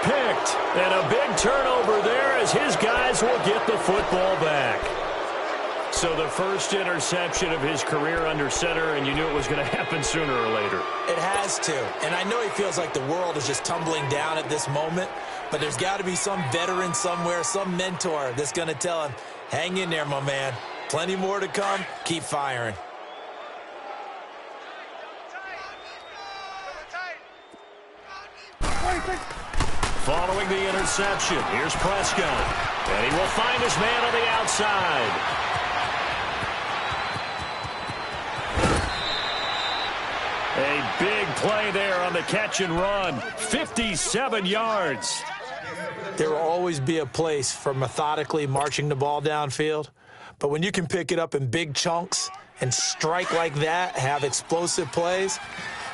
picked. And a big turnover there as his guys will get the football back. So the first interception of his career under center, and you knew it was going to happen sooner or later. It has to. And I know he feels like the world is just tumbling down at this moment, but there's got to be some veteran somewhere, some mentor that's going to tell him, hang in there, my man. Plenty more to come. Keep firing. Following the interception, here's Prescott. And he will find his man on the outside. A big play there on the catch and run. 57 yards. There will always be a place for methodically marching the ball downfield. But when you can pick it up in big chunks and strike like that, have explosive plays,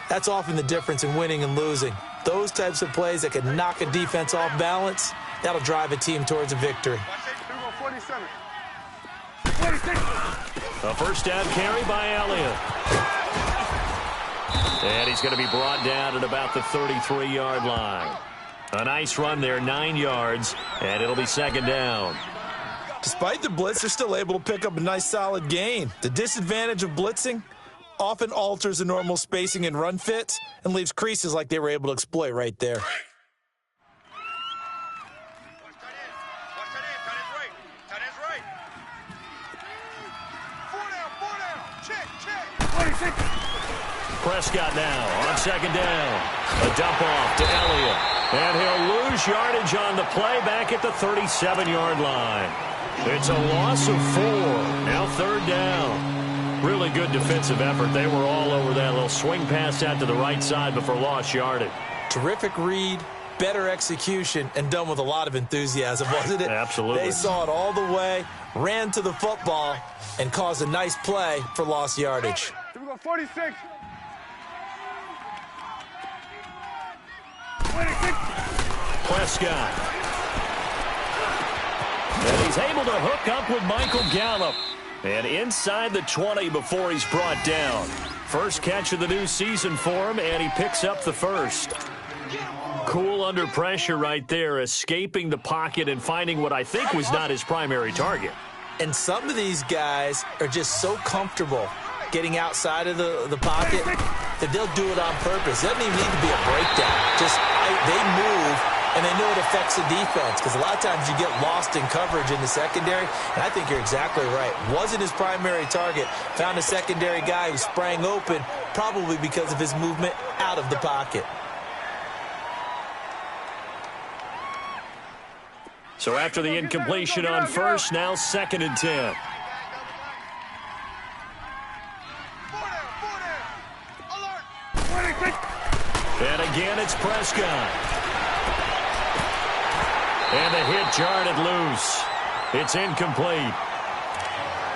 that's often the difference in winning and losing. Those types of plays that can knock a defense off balance, that'll drive a team towards a victory. A first down carry by Elliott. And he's going to be brought down at about the 33-yard line. A nice run there, 9 yards, and it'll be second down. Despite the blitz, they're still able to pick up a nice solid gain. The disadvantage of blitzing often alters the normal spacing and run fits and leaves creases like they were able to exploit right there. Prescott now on second down. A dump off to Elliott. And he'll lose yardage on the play back at the 37-yard line. It's a loss of 4. Now third down. Really good defensive effort. They were all over that little swing pass out to the right side before lost yardage. Terrific read, better execution, and done with a lot of enthusiasm, wasn't it? Absolutely. They saw it all the way, ran to the football, and caused a nice play for lost yardage. Here we go, 46. Prescott. And he's able to hook up with Michael Gallup. And inside the 20 before he's brought down. First catch of the new season for him, and he picks up the first. Cool under pressure right there, escaping the pocket and finding what I think was not his primary target. And some of these guys are just so comfortable getting outside of the pocket that they'll do it on purpose. It doesn't even need to be a breakdown. Just they move, and they know it affects the defense because a lot of times you get lost in coverage in the secondary, and I think you're exactly right. Wasn't his primary target. Found a secondary guy who sprang open, probably because of his movement out of the pocket. So after the incompletion on first, now second and 10. And again, it's Prescott. And the hit jarred loose. It's incomplete.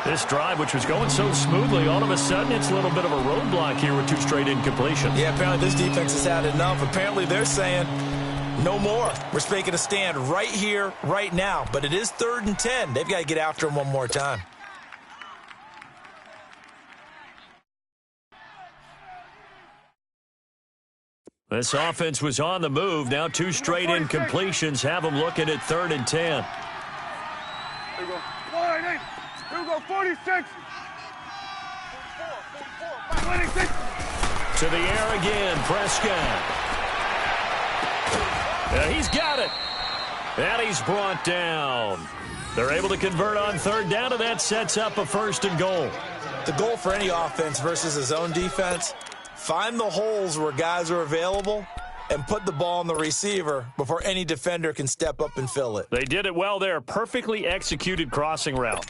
This drive, which was going so smoothly, all of a sudden it's a little bit of a roadblock here with 2 straight incompletions. Yeah, apparently this defense has had enough. Apparently they're saying no more. We're making a stand right here, right now. But it is 3rd and 10. They've got to get after him one more time. This offense was on the move. Now 2 straight incompletions have them looking at 3rd and 10. Here we go. Here we go, 46. 26. To the air again, Prescott. He's got it. And he's brought down. They're able to convert on 3rd down, and that sets up a 1st and goal. The goal for any offense versus his own defense, find the holes where guys are available and put the ball on the receiver before any defender can step up and fill it. They did it well there. Perfectly executed crossing route.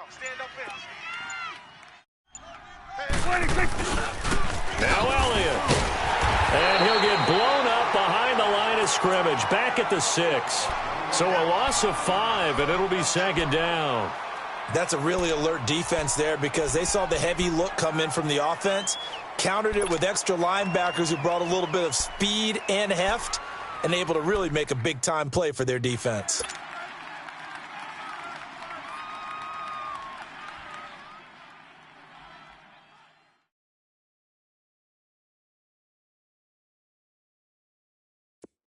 Stand up in. Now Elliott. And he'll get blown up behind the line of scrimmage. Back at the 6. So a loss of 5, and it'll be 2nd down. That's a really alert defense there because they saw the heavy look come in from the offense, countered it with extra linebackers who brought a little bit of speed and heft, and able to really make a big-time play for their defense.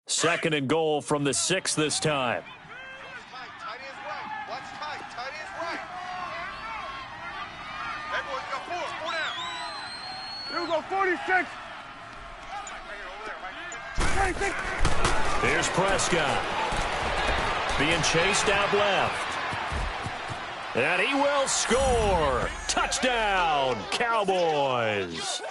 Second and goal from the 6 this time. Tight end's right. Watch tight. Tight end's right. Hey, boys, you got 4. 4 down. Here we go, 46. Right here, over there, Mike. 26. Here's Prescott. Being chased out left. And he will score. Touchdown, Cowboys.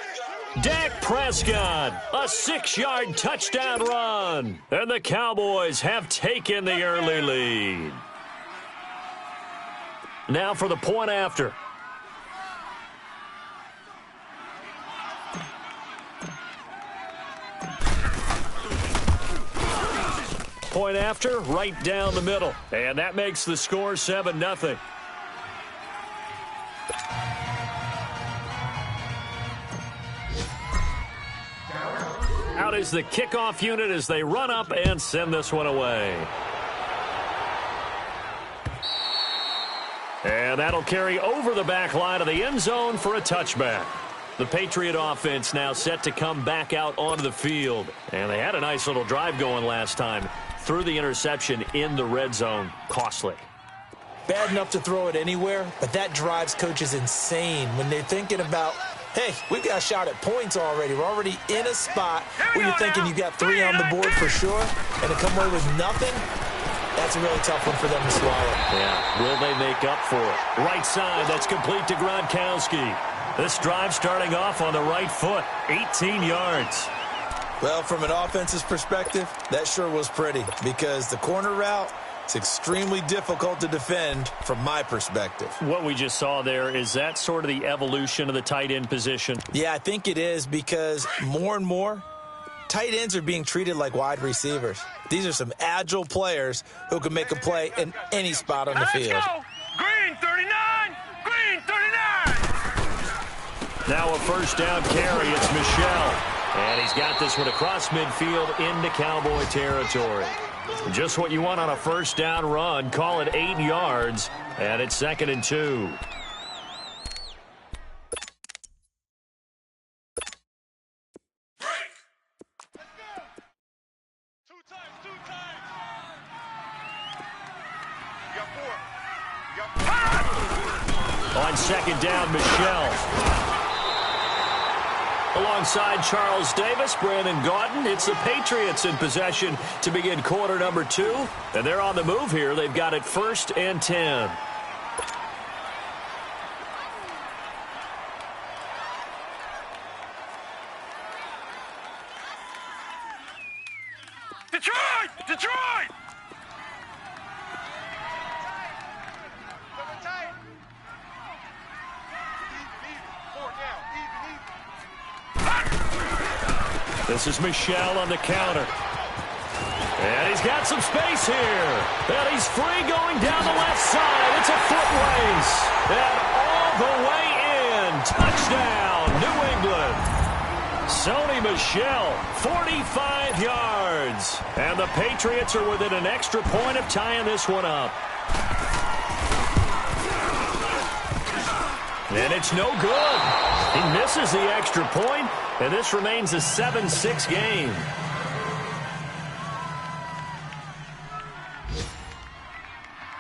Dak Prescott, a 6-yard touchdown run. And the Cowboys have taken the early lead. Now for the point after. Point after, right down the middle. And that makes the score 7-0. Out is the kickoff unit as they run up and send this one away. And that'll carry over the back line of the end zone for a touchback. The Patriot offense now set to come back out onto the field. And they had a nice little drive going last time. Threw the interception in the red zone. Costly. Bad enough to throw it anywhere, but that drives coaches insane when they're thinking about, hey, we've got a shot at points already. We're already in a spot where you're thinking you got 3 on the board for sure, and to come away with nothing, that's a really tough one for them to swallow. Yeah, will they make up for it? Right side, that's complete to Gronkowski. This drive starting off on the right foot, 18 yards. Well, from an offense's perspective, that sure was pretty because the corner route, it's extremely difficult to defend from my perspective. What we just saw there, is that sort of the evolution of the tight end position? Yeah, I think it is because more and more, tight ends are being treated like wide receivers. These are some agile players who can make a play in any spot on the field. Let's go. Green 39. Green 39. Now a first down carry, it's Michel. And he's got this one across midfield into Cowboy territory. Just what you want on a first down run. Call it 8 yards, and it's 2nd and 2. On second down, Michel. Alongside Charles Davis, Brandon Gaudin, it's the Patriots in possession to begin quarter number 2. And they're on the move here. They've got it 1st and 10. Detroit! Detroit! This is Michel on the counter. And he's got some space here. And he's free going down the left side. It's a foot race. And all the way in. Touchdown, New England. Sony Michel, 45 yards. And the Patriots are within an extra point of tying this one up. And it's no good. He misses the extra point, and this remains a 7-6 game.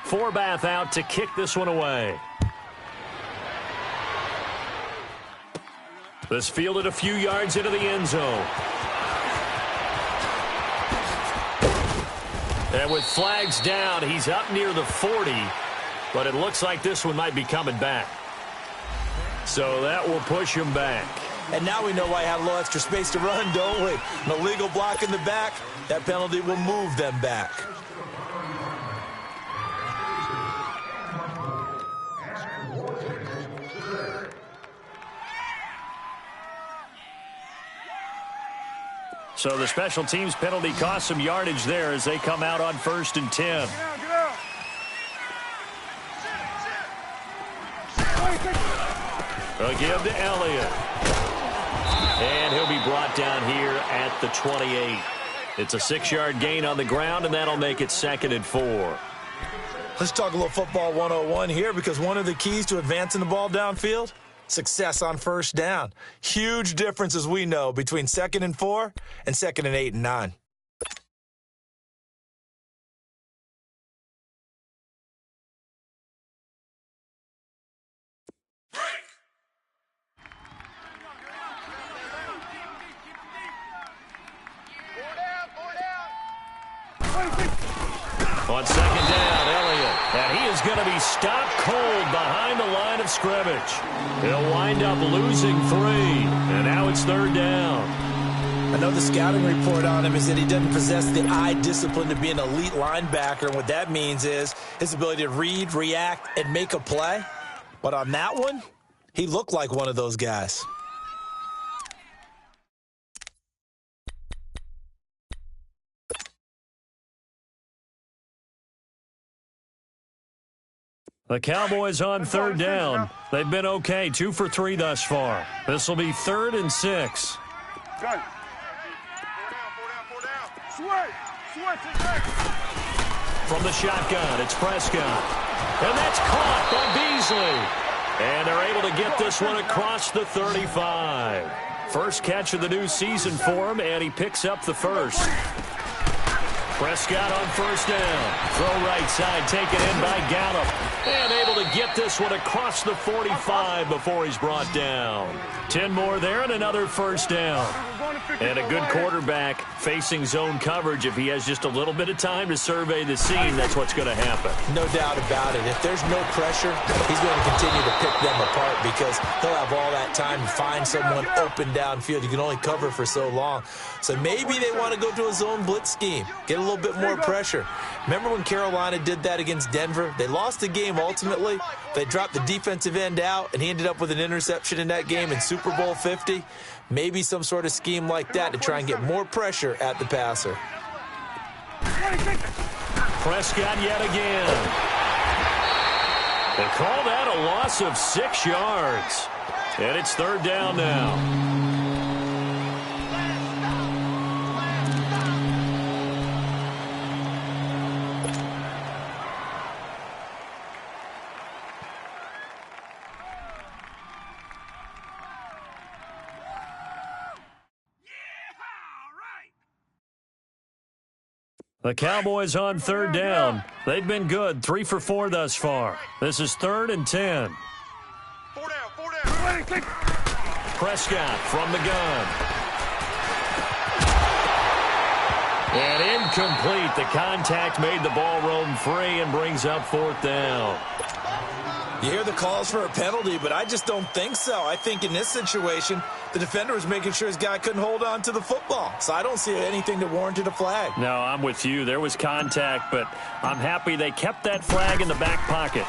Forbath out to kick this one away. This fielded a few yards into the end zone. And with flags down, he's up near the 40, but it looks like this one might be coming back. So that will push him back. And now we know why I had a little extra space to run, don't we? An illegal block in the back, that penalty will move them back. So the special teams penalty cost some yardage there as they come out on 1st and 10. Get out, get out. A give to Elliott. And he'll be brought down here at the 28. It's a 6-yard gain on the ground, and that'll make it 2nd and 4. Let's talk a little football 101 here, because one of the keys to advancing the ball downfield, success on first down. Huge difference, as we know, between 2nd and 4 and 2nd and 8 and 9. On 2nd down, Elliott. And he is going to be stopped cold behind the line of scrimmage. He'll wind up losing 3. And now it's 3rd down. I know the scouting report on him is that he doesn't possess the eye discipline to be an elite linebacker. And what that means is his ability to read, react, and make a play. But on that one, he looked like one of those guys. The Cowboys on 3rd down. They've been okay, 2 for 3 thus far. This will be 3rd and 6. Got it. 4 down. Switch. From the shotgun, it's Prescott. And that's caught by Beasley. And they're able to get this one across the 35. First catch of the new season for him, and he picks up the first. Prescott on 1st down. Throw right side, taken in by Gallup. And able to get this one across the 45 before he's brought down. 10 more there and another 1st down. And a good quarterback facing zone coverage. If he has just a little bit of time to survey the scene, that's what's going to happen. No doubt about it. If there's no pressure, he's going to continue to pick them apart, because he'll have all that time to find someone open downfield. You can only cover for so long. So maybe they want to go to a zone blitz scheme, get a little bit more pressure. Remember when Carolina did that against Denver? They lost the game ultimately. They dropped the defensive end out, and he ended up with an interception in that game in Super Bowl 50. Maybe some sort of scheme like that to try and get more pressure at the passer. Prescott yet again. They call that a loss of 6 yards. And it's 3rd down now. The Cowboys on 3rd down. They've been good, 3 for 4 thus far. This is 3rd and 10. 4 down. Prescott from the gun. And incomplete. The contact made the ball roam free and brings up 4th down. You hear the calls for a penalty, but I just don't think so. I think in this situation, the defender was making sure his guy couldn't hold on to the football. So I don't see anything that warranted a flag. No, I'm with you. There was contact, but I'm happy they kept that flag in the back pocket.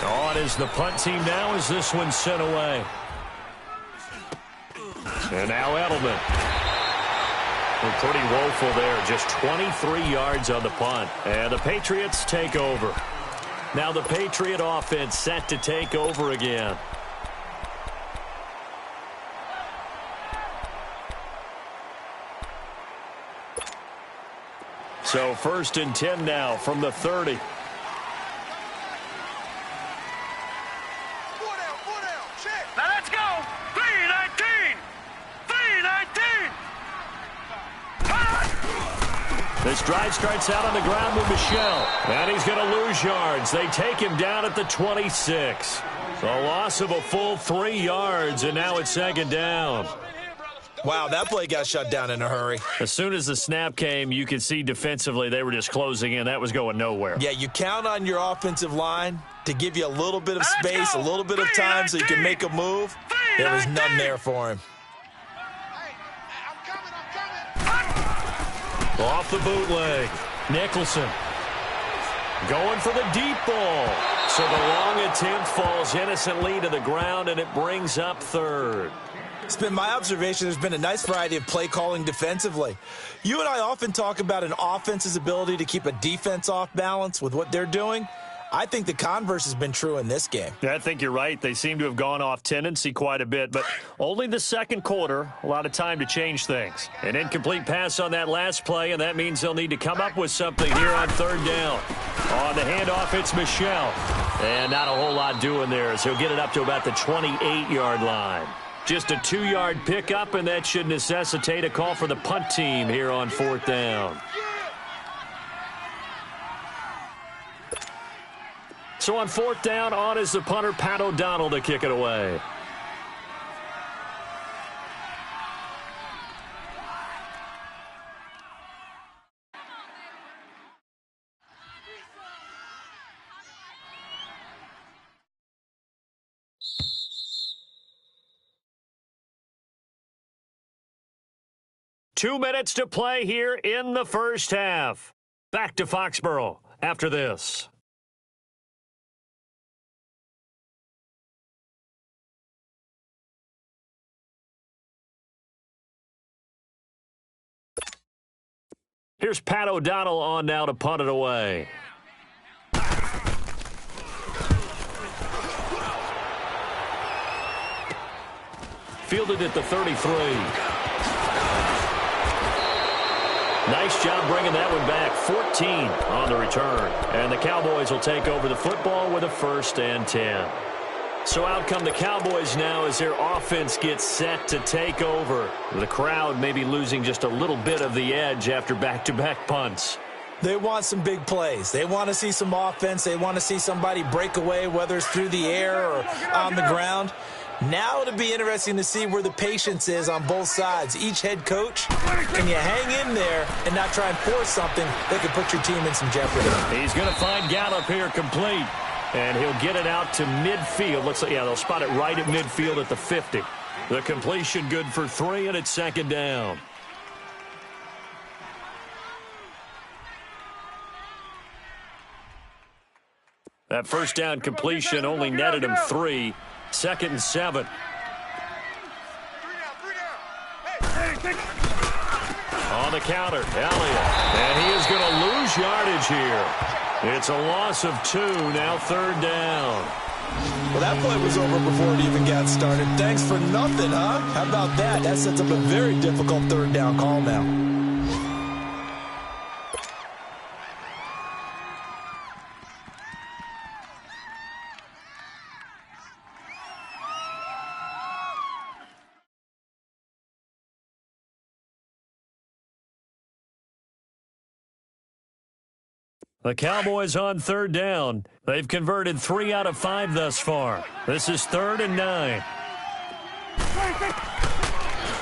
On is the punt team now as this one's sent away. And now Edelman. We're pretty woeful there. Just 23 yards on the punt. And the Patriots take over. Now the Patriot offense set to take over again. So 1st and 10 now from the 30. 4 down, check. Now let's go. 3-19. 3-19. This drive starts out on the ground with Michel. And he's going to lose yards. They take him down at the 26. A loss of a full 3 yards, and now it's 2nd down. Wow, that play got shut down in a hurry. As soon as the snap came, you could see defensively they were just closing in. That was going nowhere. Yeah, you count on your offensive line to give you a little bit of space, a little bit of time so you can make a move. There was none there for him. Off the bootleg. Nicholson going for the deep ball. So the long attempt falls innocently to the ground, and it brings up 3rd. It's been my observation there's been a nice variety of play calling defensively. You and I often talk about an offense's ability to keep a defense off balance with what they're doing. I think the converse has been true in this game. Yeah, I think you're right. They seem to have gone off tendency quite a bit, but only the second quarter, a lot of time to change things. An incomplete pass on that last play, and that means they'll need to come up with something here on third down. On the handoff, it's Michel. And not a whole lot doing there, as he'll get it up to about the 28-yard line. Just a 2-yard pickup, and that should necessitate a call for the punt team here on fourth down. So on fourth down, on is the punter, Pat O'Donnell, to kick it away. Two minutes to play here in the first half. Back to Foxborough after this. Here's Pat O'Donnell on now to punt it away. Fielded at the 33. Nice job bringing that one back. 14 on the return. And the Cowboys will take over the football with a 1st and 10. So out come the Cowboys now as their offense gets set to take over. The crowd may be losing just a little bit of the edge after back-to-back punts. They want some big plays. They want to see some offense. They want to see somebody break away, whether it's through the air or on the ground. Now it'll be interesting to see where the patience is on both sides. Each head coach, can you hang in there and not try and force something that could put your team in some jeopardy? He's going to find Gallup here complete. And he'll get it out to midfield. Looks like, yeah, they'll spot it right at midfield at the 50. The completion good for 3, and it's second down. That first down completion only netted him 3. 2nd and 7. On the counter, Elliott. And he is going to lose yardage here. It's a loss of 2, now 3rd down. Well, that play was over before it even got started. Thanks for nothing, huh? How about that? That sets up a very difficult 3rd down call now. The Cowboys on 3rd down. They've converted 3 out of 5 thus far. This is 3rd and 9.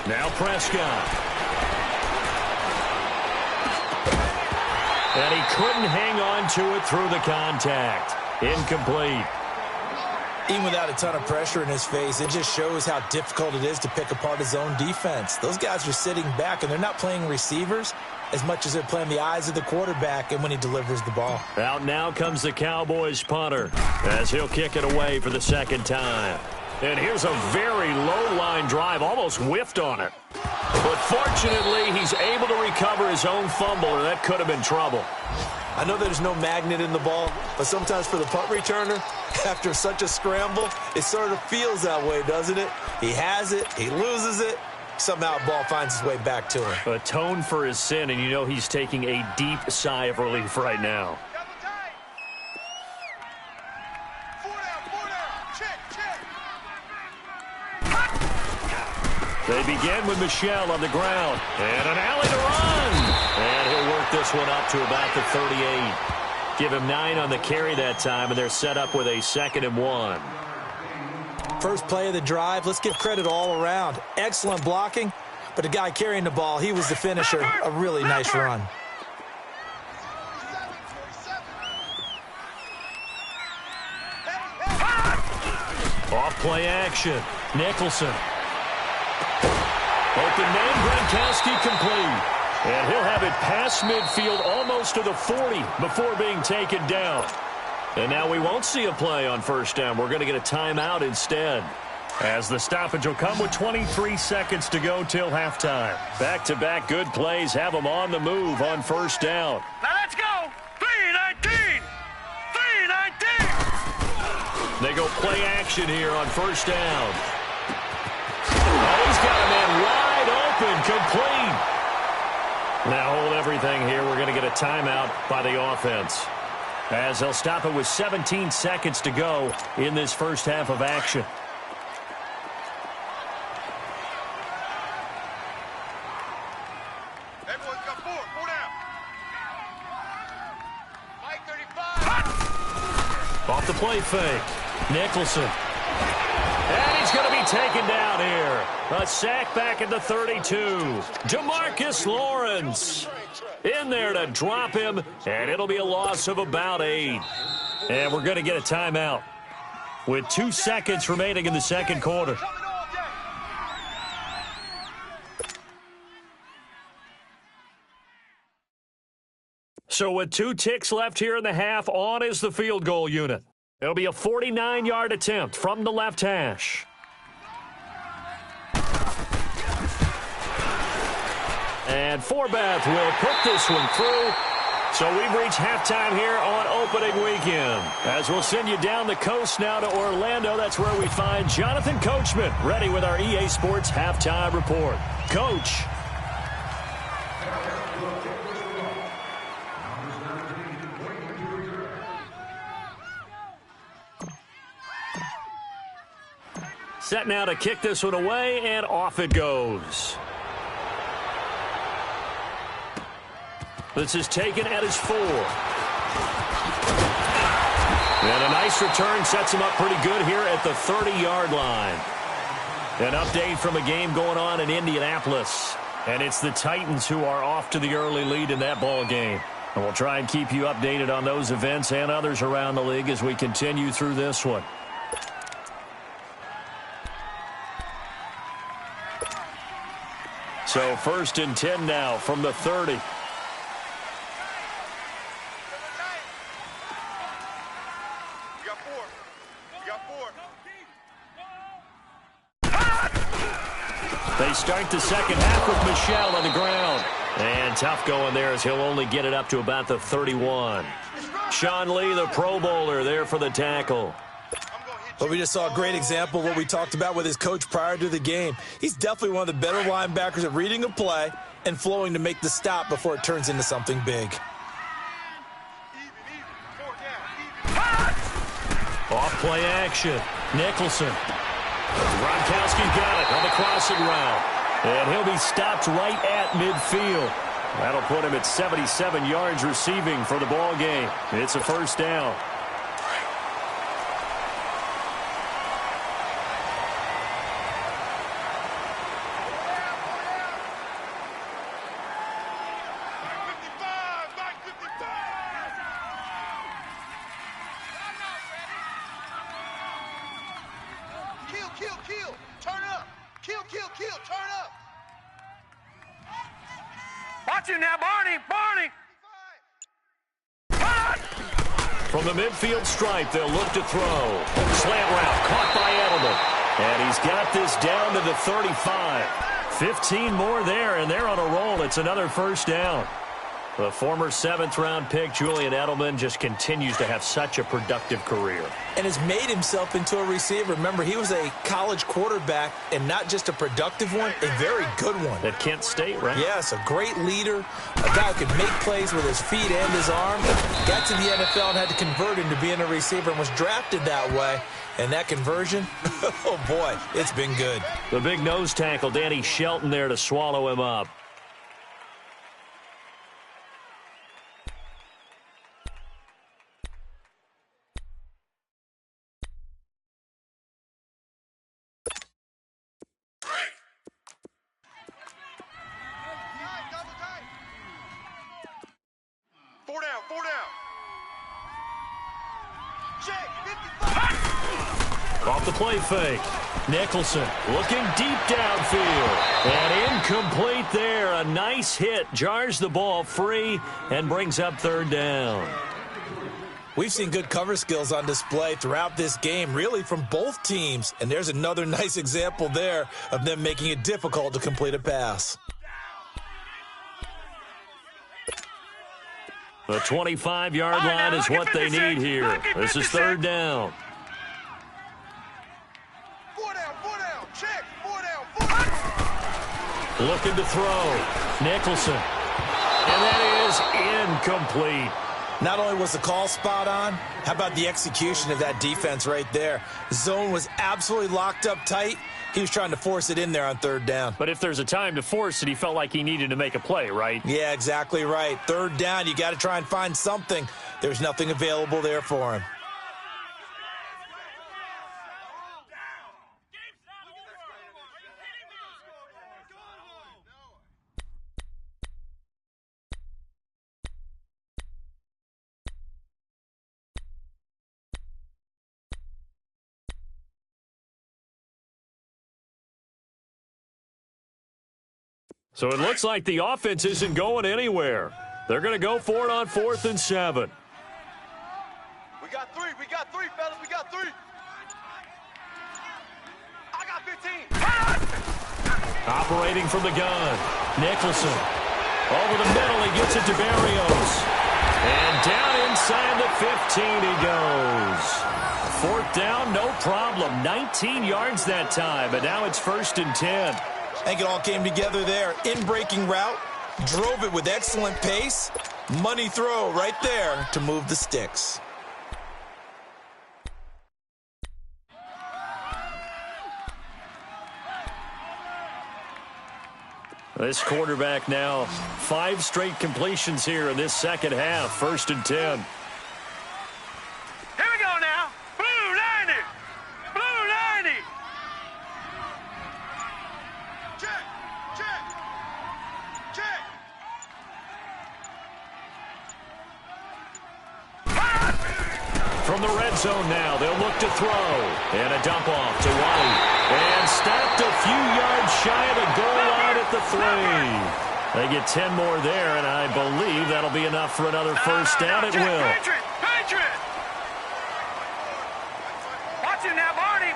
Now Prescott. And he couldn't hang on to it through the contact. Incomplete. Even without a ton of pressure in his face, it just shows how difficult it is to pick apart his own defense. Those guys are sitting back, and they're not playing receivers as much as they're playing the eyes of the quarterback and when he delivers the ball. Out now comes the Cowboys punter as he'll kick it away for the 2nd time. And here's a very low-line drive, almost whiffed on it. But fortunately, he's able to recover his own fumble, or that could have been trouble. I know there's no magnet in the ball, but sometimes for the punt returner, after such a scramble, it sort of feels that way, doesn't it? He has it, he loses it, somehow the ball finds its way back to him. Atone for his sin, and you know he's taking a deep sigh of relief right now. They begin with Michel on the ground. And an alley to run. And he'll work this one up to about the 38. Give him 9 on the carry that time, and they're set up with a 2nd and 1. First play of the drive, let's give credit all around. Excellent blocking, but the guy carrying the ball, he was the finisher. A really nice run. Off play action. Nicholson. Open man, Gronkowski complete. And he'll have it past midfield almost to the 40 before being taken down. And now we won't see a play on first down. We're going to get a timeout instead, as the stoppage will come with 23 seconds to go till halftime. Back-to-back good plays have them on the move on first down. Now let's go. 3-19. 3-19. They go play action here on first down. Oh, he's got a man wide open, complete. Now hold everything here. We're going to get a timeout by the offense, as they'll stop it with 17 seconds to go in this first half of action. Everyone's got four down. Mike 35. Off the play fake. Nicholson. And he's going to be taken down here. A sack back at the 32. DeMarcus Lawrence in there to drop him, and it'll be a loss of about 8. And we're going to get a timeout with 2 seconds remaining in the second quarter. So with 2 ticks left here in the half, on is the field goal unit. It'll be a 49-yard attempt from the left hash. And Forbath will put this one through. So we've reached halftime here on opening weekend. As we'll send you down the coast now to Orlando. That's where we find Jonathan Coachman ready with our EA Sports halftime report. Coach. Set now to kick this one away, and off it goes. This is taken at his 4. And a nice return sets him up pretty good here at the 30-yard line. An update from a game going on in Indianapolis. And it's the Titans who are off to the early lead in that ball game. And we'll try and keep you updated on those events and others around the league as we continue through this one. So 1st and 10 now from the 30. They start the second half with Michel on the ground. And tough going there as he'll only get it up to about the 31. Sean Lee, the Pro Bowler, there for the tackle. But we just saw a great example of what we talked about with his coach prior to the game. He's definitely one of the better linebackers at reading a play and flowing to make the stop before it turns into something big. Off play action. Nicholson. Gronkowski's got it on the crossing route. And he'll be stopped right at midfield. That'll put him at 77 yards receiving for the ball game. It's a first down. Kill. Turn up. Kill. Turn up. Watch him now, Barney. From the midfield stripe, they'll look to throw. Slant route caught by Edelman. And he's got this down to the 35. 15 more there, and they're on a roll. It's another first down. The former 7th-round pick, Julian Edelman, just continues to have such a productive career. And has made himself into a receiver. Remember, he was a college quarterback, and not just a productive one, a very good one. At Kent State, right? Yes, a great leader, a guy who could make plays with his feet and his arm. Got to the NFL and had to convert into being a receiver and was drafted that way. And that conversion, oh boy, it's been good. The big nose tackle, Danny Shelton, there to swallow him up. Four down. Check, 55. Off the play fake. Nicholson looking deep downfield. And incomplete there. A nice hit. Jars the ball free and brings up 3rd down. We've seen good cover skills on display throughout this game, really from both teams. And there's another nice example there of them making it difficult to complete a pass. The 25-yard line is what they need here. This is 3rd down. Looking to throw. Nicholson. And that is incomplete. Not only was the call spot on, how about the execution of that defense right there? Zone was absolutely locked up tight. He was trying to force it in there on third down. But if there's a time to force it, he felt like he needed to make a play, right? Yeah, exactly right. Third down, you got to try and find something. There's nothing available there for him. So it looks like the offense isn't going anywhere. They're going to go for it on 4th and 7. We got three, fellas, we got three. I got 15. Operating from the gun. Nicholson. Over the middle, he gets it to Barrios. And down inside the 15 he goes. 4th down, no problem. 19 yards that time, but now it's 1st and 10. I think it all came together there. In-breaking route, drove it with excellent pace. Money throw right there to move the sticks. This quarterback now, 5 straight completions here in this second half. 1st and 10. Here we go now. Blue 90. Blue 90. Check. From the red zone now, they'll look to throw. And a dump off to White. And stopped a few yards shy of the goal line at the 3. They get 10 more there, and I believe that'll be enough for another first down. It will. Patriot. Watch it now, Barney.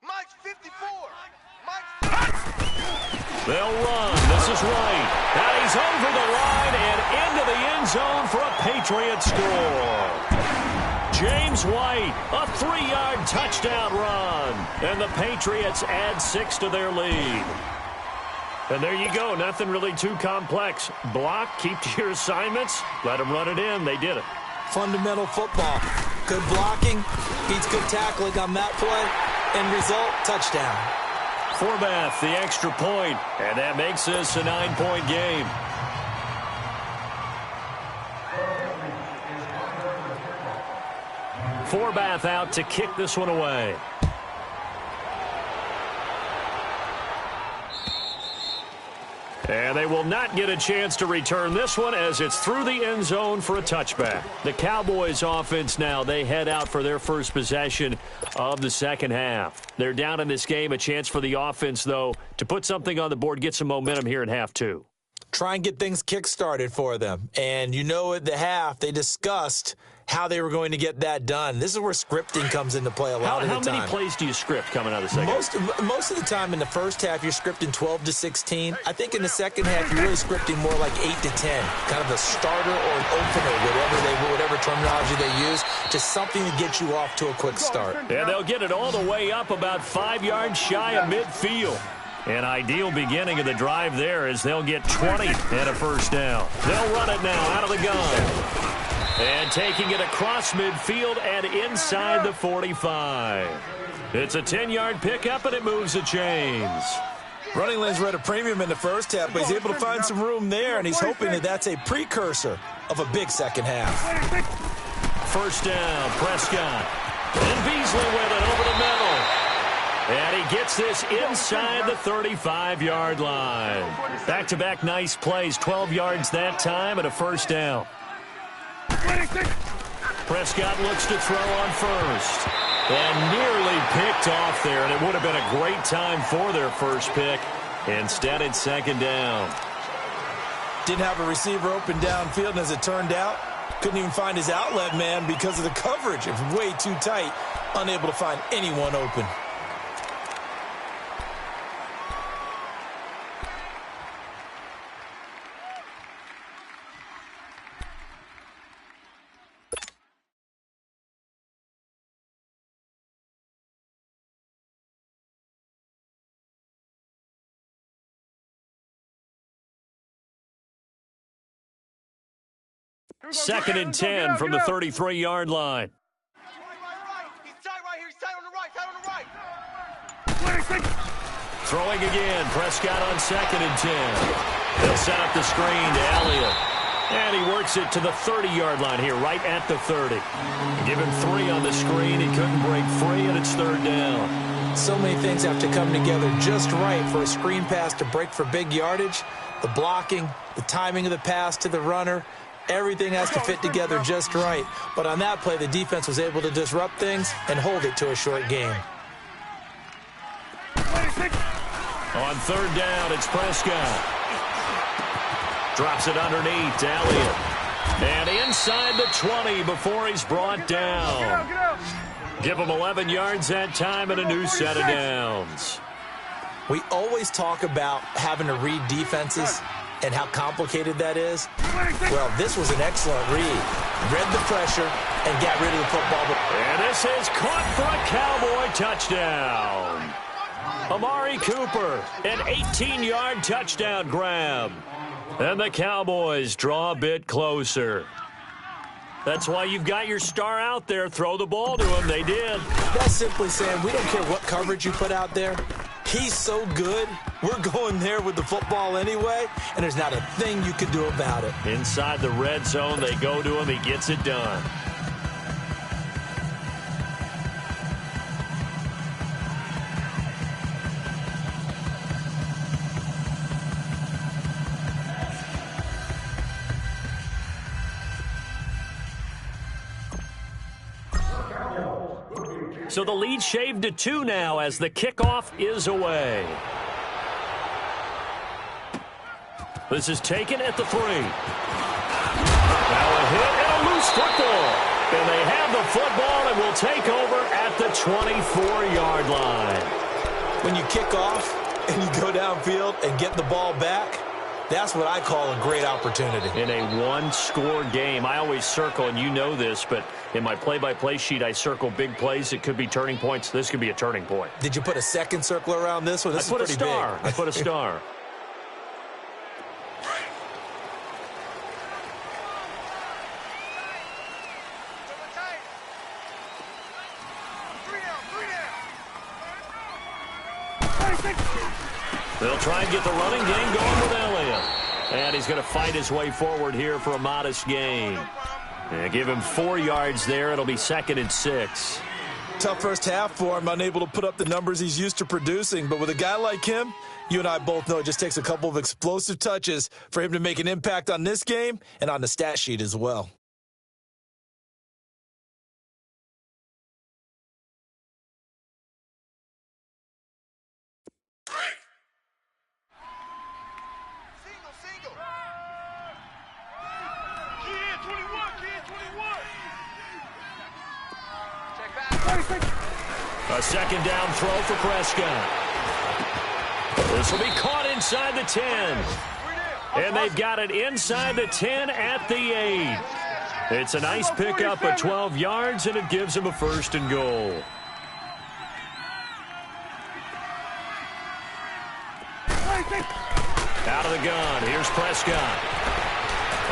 Mike's 54. They'll run. This is White. And he's over the line and into the end zone for a Patriot score. James White, a 3-yard touchdown run. And the Patriots add 6 to their lead. And there you go. Nothing really too complex. Block, keep to your assignments, let them run it in. They did it. Fundamental football. Good blocking, beats good tackling on that play. End result, touchdown. Forbath, the extra point, and that makes this a 9-point game. Forbath out to kick this one away. And they will not get a chance to return this one as it's through the end zone for a touchback. The Cowboys offense now, they head out for their first possession of the second half. They're down in this game. A chance for the offense, though, to put something on the board, get some momentum here in half 2. Try and get things kick-started for them. And you know at the half, they discussed how they were going to get that done. This is where scripting comes into play a lot of the time. How many plays do you script coming out of the second half? Most of the time in the first half, you're scripting 12 to 16. I think in the second half, you're really scripting more like 8 to 10. Kind of a starter or an opener, whatever terminology they use. Just something to get you off to a quick start. And they'll get it all the way up about 5 yards shy of midfield. An ideal beginning of the drive there as they'll get 20 and a first down. They'll run it now out of the gun. And taking it across midfield and inside the 45. It's a 10-yard pickup, and it moves the chains. Running lanes were at a premium in the first half, but he's able to find some room there, and he's hoping that that's a precursor of a big second half. First down, Prescott. And Beasley with it over the middle. And he gets this inside the 35-yard line. Back-to-back nice plays, 12 yards that time, and a first down. Prescott looks to throw on first. And nearly picked off there, and it would have been a great time for their first pick. Instead, it's second down. Didn't have a receiver open downfield, and as it turned out, couldn't even find his outlet man because of the coverage. It was way too tight, unable to find anyone open. 2nd and 10 from the 33-yard line. He's tight right here. He's tight on the right. Tight on the right. Throwing again. Prescott on 2nd and 10. They'll set up the screen to Elliott. And he works it to the 30-yard line here, right at the 30. Give him 3 on the screen. He couldn't break free, and it's 3rd down. So many things have to come together just right for a screen pass to break for big yardage. The blocking, the timing of the pass to the runner, everything has to fit together just right. But on that play, the defense was able to disrupt things and hold it to a short game. On 3rd down, it's Prescott. Drops it underneath to Elliott. And inside the 20 before he's brought down. Give him 11 yards that time and a new set of downs. We always talk about having to read defenses and how complicated that is. Well, this was an excellent read. Read the pressure and got rid of the football. And this is caught for a Cowboy touchdown. Amari Cooper, an 18-yard touchdown grab. And the Cowboys draw a bit closer. That's why you've got your star out there. Throw the ball to him. They did. That's simply saying we don't care what coverage you put out there. He's so good, we're going there with the football anyway, and there's not a thing you can do about it. Inside the red zone, they go to him. He gets it done. So the lead shaved to 2 now as the kickoff is away. This is taken at the 3. Now a hit and a loose football. And they have the football and will take over at the 24-yard line. When you kick off and you go downfield and get the ball back, that's what I call a great opportunity. In a one-score game, I always circle, and you know this, but in my play-by-play sheet, I circle big plays. It could be turning points. This could be a turning point. Did you put a second circle around this one? This I put is a pretty star. big. I put a star. They'll try and get the running game going with Elliott. And he's going to fight his way forward here for a modest gain. And give him 4 yards there. It'll be 2nd and 6. Tough first half for him, unable to put up the numbers he's used to producing. But with a guy like him, you and I both know it just takes a couple of explosive touches for him to make an impact on this game and on the stat sheet as well. A 2nd down throw for Prescott. This will be caught inside the 10. And they've got it inside the 10 at the 8. It's a nice pickup of 12 yards, and it gives him a 1st and goal. Out of the gun, here's Prescott.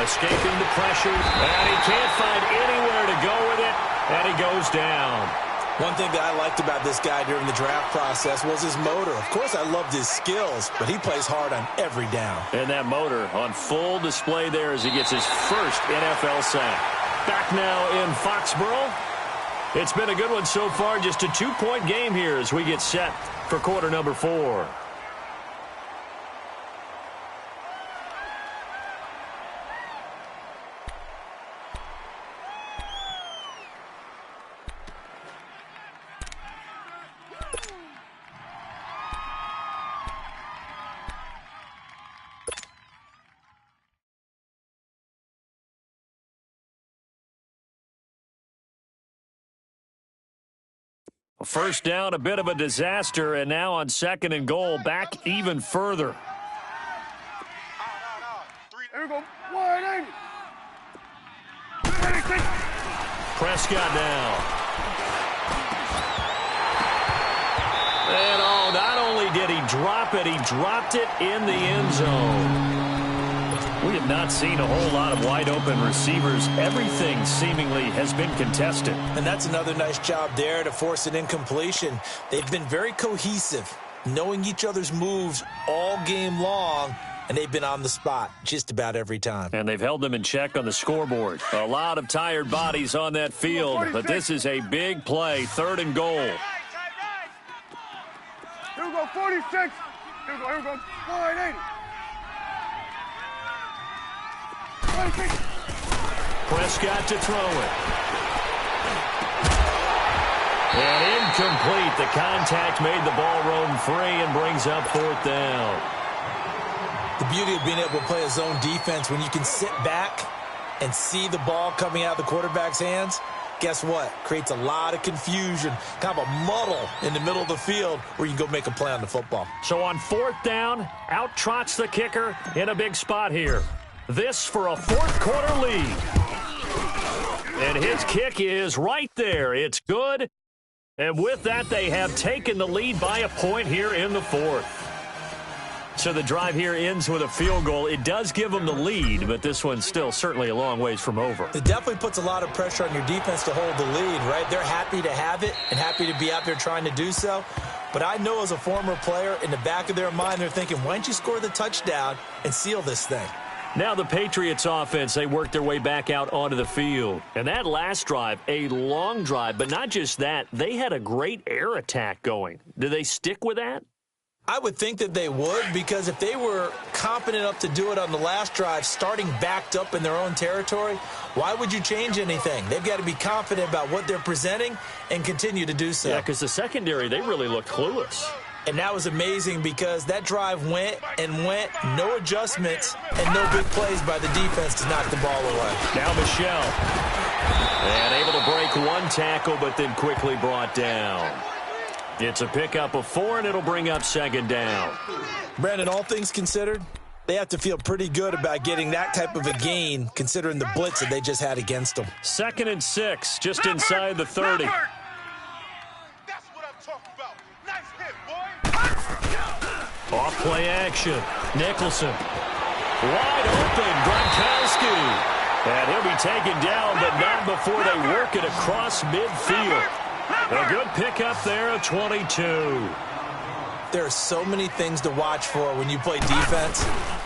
Escaping the pressure, and he can't find anywhere to go with it, and he goes down. One thing that I liked about this guy during the draft process was his motor. Of course, I loved his skills, but he plays hard on every down. And that motor on full display there as he gets his first NFL sack. Back now in Foxborough. It's been a good one so far. Just a 2-point game here as we get set for quarter number 4. First down, a bit of a disaster, and now on 2nd and goal, back even further. There we go. 180. Prescott now. And not only did he drop it, he dropped it in the end zone. We have not seen a whole lot of wide-open receivers. Everything seemingly has been contested. And that's another nice job there to force an incompletion. They've been very cohesive, knowing each other's moves all game long, and they've been on the spot just about every time. And they've held them in check on the scoreboard. A lot of tired bodies on that field, but this is a big play, 3rd and goal. Here we go, 46. Here we go, 480. 26. Prescott to throw it. And incomplete. The contact made the ball roam free and brings up 4th down. The beauty of being able to play a zone defense when you can sit back and see the ball coming out of the quarterback's hands, guess what? Creates a lot of confusion, kind of a muddle in the middle of the field where you can go make a play on the football. So on 4th down, out trots the kicker in a big spot here. This for a 4th quarter lead. And his kick is right there. It's good. And with that, they have taken the lead by a point here in the 4th. So the drive here ends with a field goal. It does give them the lead, but this one's still certainly a long ways from over. It definitely puts a lot of pressure on your defense to hold the lead, right? They're happy to have it and happy to be out there trying to do so. But I know as a former player, in the back of their mind, they're thinking, why don't you score the touchdown and seal this thing? Now the Patriots offense, they work their way back out onto the field. And that last drive, a long drive, but not just that, they had a great air attack going. Do they stick with that? I would think that they would, because if they were competent enough to do it on the last drive, starting backed up in their own territory, why would you change anything? They've got to be confident about what they're presenting and continue to do so. Yeah, because the secondary, they really looked clueless. And that was amazing because that drive went and went, no adjustments, and no big plays by the defense to knock the ball away. Now Michelle. And able to break one tackle, but then quickly brought down. It's a pickup of 4, and it'll bring up 2nd down. Brandon, all things considered, they have to feel pretty good about getting that type of a gain, considering the blitz that they just had against them. 2nd and 6, just inside the 30. That's what I'm talking about. Nice hit, boy. Off play action. Nicholson. Wide open. Gronkowski. And he'll be taken down, but not before they work it across midfield. A good pickup there at 22. There are so many things to watch for when you play defense,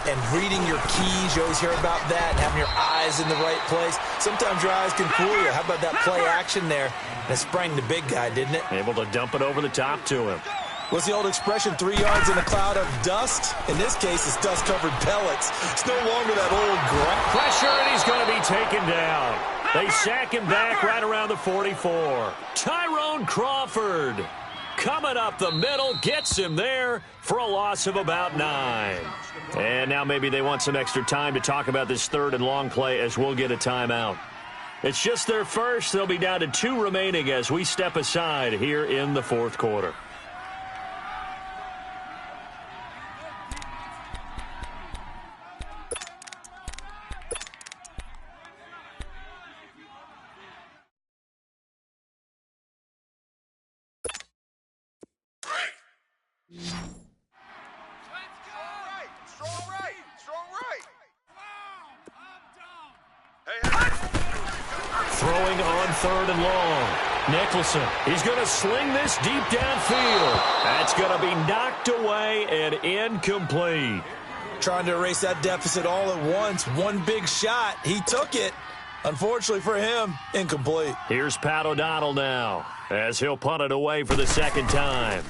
and reading your keys, you always hear about that, and having your eyes in the right place. Sometimes your eyes can fool you. How about that play action there? And it sprang the big guy, didn't it? Able to dump it over the top to him. What's the old expression, 3 yards in a cloud of dust? In this case, it's dust-covered pellets. It's no longer that old grass. Pressure, and he's going to be taken down. They sack him back right around the 44. Tyrone Crawford coming up the middle, gets him there for a loss of about 9. And now maybe they want some extra time to talk about this 3rd and long play as we'll get a timeout. It's just their first. They'll be down to 2 remaining as we step aside here in the 4th quarter. Throwing on 3rd and long. Nicholson, he's going to sling this deep downfield. That's going to be knocked away and incomplete. Trying to erase that deficit all at once. One big shot. He took it. Unfortunately for him, incomplete. Here's Pat O'Donnell now as he'll punt it away for the 2nd time.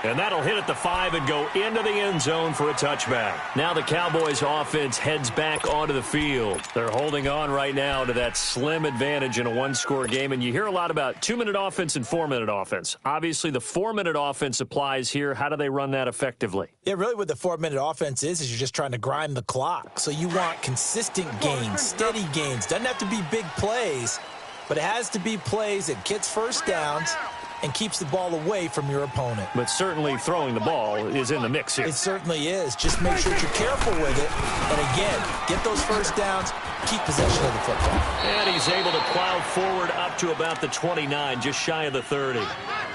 And that'll hit at the 5 and go into the end zone for a touchback. Now the Cowboys offense heads back onto the field. They're holding on right now to that slim advantage in a one-score game. And you hear a lot about 2-minute offense and 4-minute offense. Obviously, the 4-minute offense applies here. How do they run that effectively? Yeah, really what the 4-minute offense is you're just trying to grind the clock. So you want consistent gains, steady gains. Doesn't have to be big plays, but it has to be plays that gets first downs and keeps the ball away from your opponent. But certainly throwing the ball is in the mix here. It certainly is. Just make sure that you're careful with it. And again, get those first downs, keep possession of the football. And he's able to plow forward up to about the 29, just shy of the 30.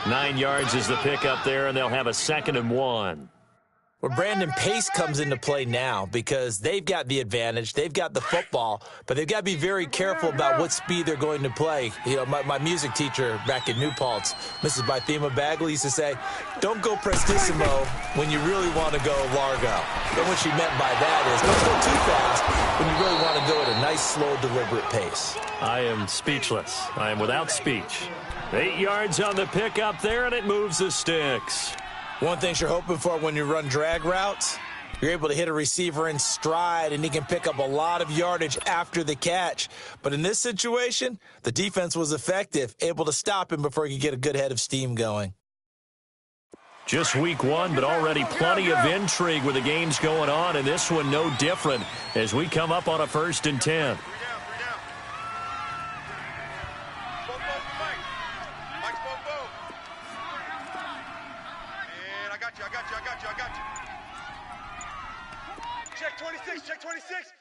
9 yards is the pickup there, and they'll have a 2nd and 1. Well, Brandon, pace comes into play now because they've got the advantage. They've got the football, but they've got to be very careful about what speed they're going to play. You know, my music teacher back in New Paltz, Mrs. Bythema Bagley, used to say, don't go prestissimo when you really want to go largo. And what she meant by that is don't go too fast when you really want to go at a nice, slow, deliberate pace. I am speechless. I am without speech. 8 yards on the pickup there, and it moves the sticks. One thing you're hoping for when you run drag routes, you're able to hit a receiver in stride, and he can pick up a lot of yardage after the catch. But in this situation, the defense was effective, able to stop him before he could get a good head of steam going. Just week 1, but already plenty of intrigue with the games going on, and this one no different as we come up on a 1st and 10. I got you. Check 26, check 26.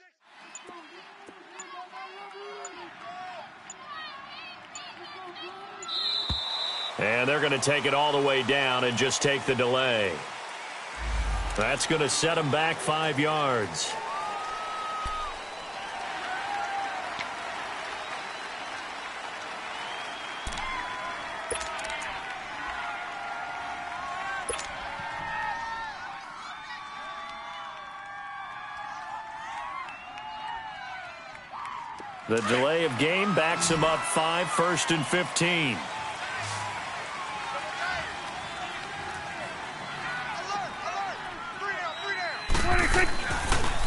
And they're going to take it all the way down and just take the delay. That's going to set them back 5 yards. The delay of game backs him up 5, 1st and 15.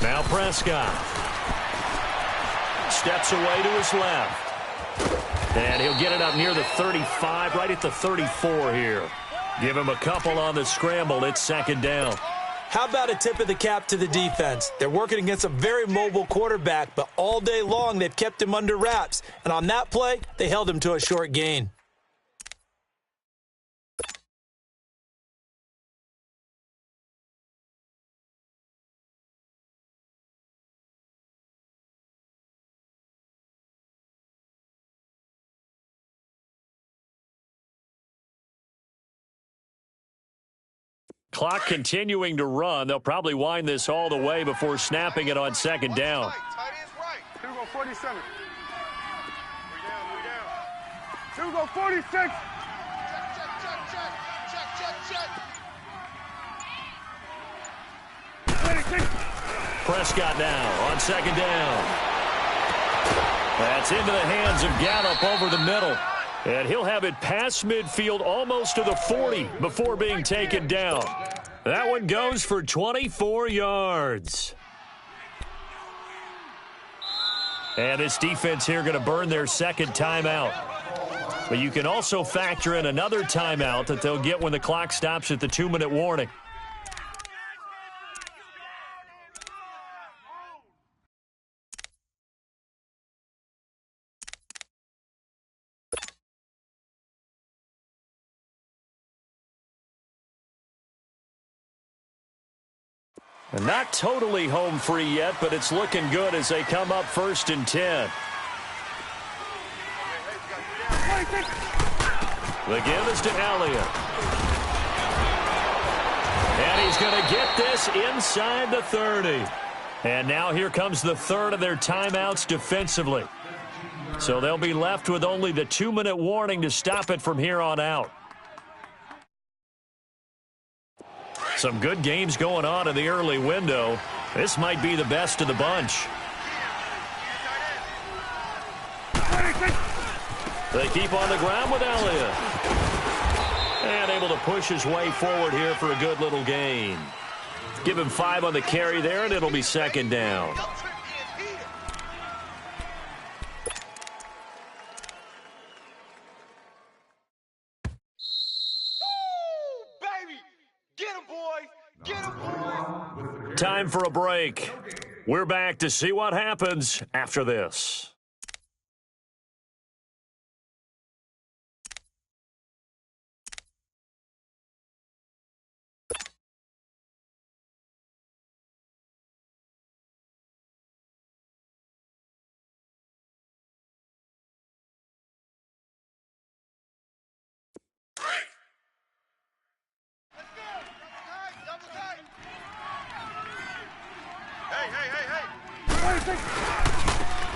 Now Prescott steps away to his left. And he'll get it up near the 35, right at the 34 here. Give him a couple on the scramble. It's 2nd down. How about a tip of the cap to the defense? They're working against a very mobile quarterback, but all day long they've kept him under wraps. And on that play, they held him to a short gain. Clock continuing to run. They'll probably wind this all the way before snapping it on 2nd down. Tight end's right. 2 go 47. 3 down. 2 go 46. Check. Prescott now on 2nd down. That's into the hands of Gallup over the middle. And he'll have it past midfield almost to the 40 before being taken down. That one goes for 24 yards. And this defense here going to burn their 2nd timeout. But you can also factor in another timeout that they'll get when the clock stops at the 2-minute warning. And not totally home free yet, but it's looking good as they come up 1st and 10. The give is to Elliott. And he's going to get this inside the 30. And now here comes the 3rd of their timeouts defensively. So they'll be left with only the 2-minute warning to stop it from here on out. Some good games going on in the early window. This might be the best of the bunch. They keep on the ground with Elliott. And able to push his way forward here for a good little gain. Give him 5 on the carry there, and it'll be 2nd down. Time for a break. We're back to see what happens after this.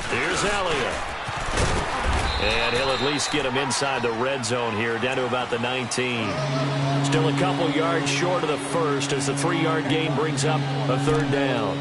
Here's Elliott. And he'll at least get him inside the red zone here, down to about the 19. Still a couple yards short of the first as the 3-yard gain brings up a third down.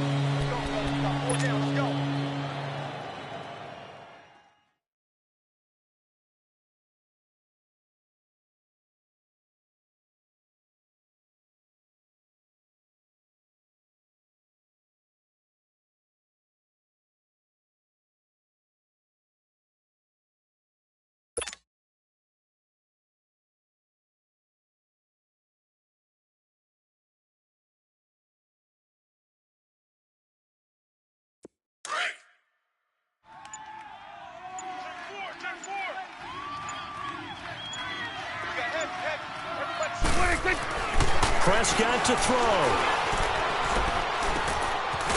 Prescott to throw.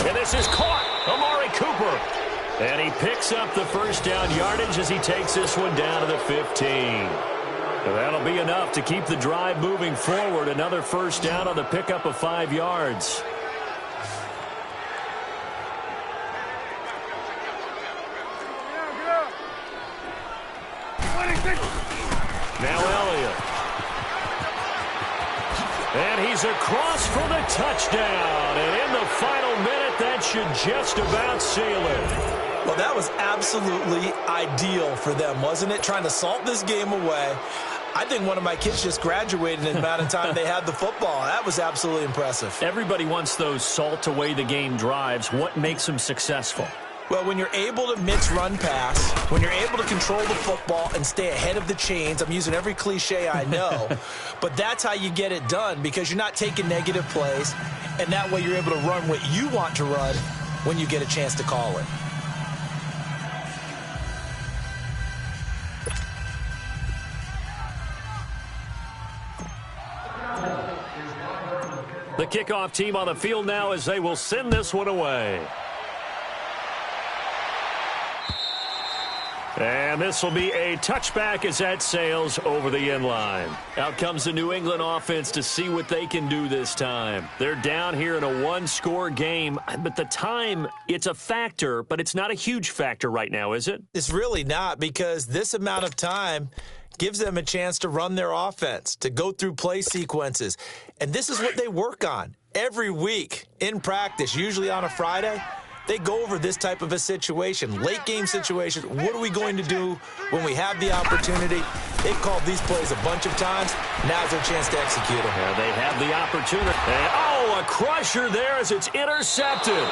And this is caught. Amari Cooper. And he picks up the first down yardage as he takes this one down to the 15. And that'll be enough to keep the drive moving forward. Another first down on the pickup of 5 yards. Now Elliott. And he's across for the touchdown. And in the final minute, that should just about seal it. Well, that was absolutely ideal for them, wasn't it? Trying to salt this game away. I think one of my kids just graduated in the amount of time they had the football. That was absolutely impressive. Everybody wants those salt away the game drives. What makes them successful? Well, when you're able to mix run pass, when you're able to control the football and stay ahead of the chains, I'm using every cliche I know, but that's how you get it done because you're not taking negative plays, and that way you're able to run what you want to run when you get a chance to call it. The kickoff team on the field now as they will send this one away. And this will be a touchback as that sails over the end line. Out comes the New England offense to see what they can do this time. They're down here in a one-score game, but the time, it's a factor, but it's not a huge factor right now, is it? It's really not because this amount of time gives them a chance to run their offense, to go through play sequences. And this is what they work on every week in practice, usually on a Friday. They go over this type of a situation, late-game situation. What are we going to do when we have the opportunity? They've called these plays a bunch of times. Now's their chance to execute them. Yeah, they have the opportunity. And, a crusher there as it's intercepted.